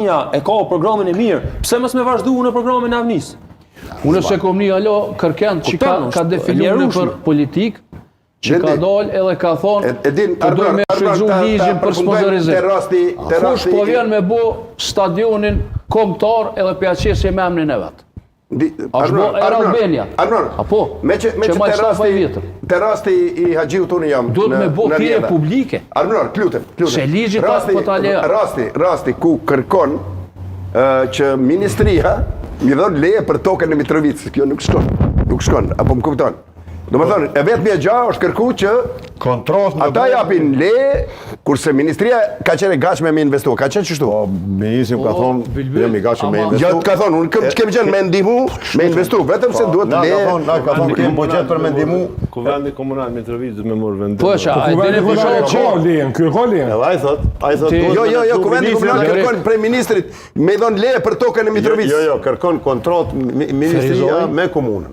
e ka programin e mirë, pse mos me vazhdu në programin e Avnis? Unë se kom një alo kërkend që ka definuar për politik, që ka dal edhe ka thonë të do me shfrytzu ligjin për sponsorizim. Kush po vjen me bo stadionin kombëtar edhe për aqesje me emrin e vetë. Ashtë bo Air Albania. Apo, që ma qëta faj vjetër. Të rasti i Haxhiut unë jam duhet me bo thirrje publike. Armënar, lutem. Se ligji ta po ta leja. Rasti ku kërkon që ministria mi dhon leje për tokën e Mitrovicës, kjo nuk shkon, apo më kupton. Do më thonë, e vetëmi e gja është kërku që ata japin leje, kurse ministria ka qenë gatshme me investu. Ka qenë qështu? Ministri ka thonë, jemi gatshme me investu. Gjatë ka thonë, unë kemi qenë me ndihmu, me investu, vetëm se duhet leje. Ka thonë, kemi budget për me ndihmu. Kuvendi komunal Mitrovicës me morë vendim. Po qa, a i dini për Edhe a i thot, Jo, kuvendi komunal kërkon prej ministrit me dhon leje për tokën e Mitrovicës. Jo, kërkon kontrot ministria me komunën.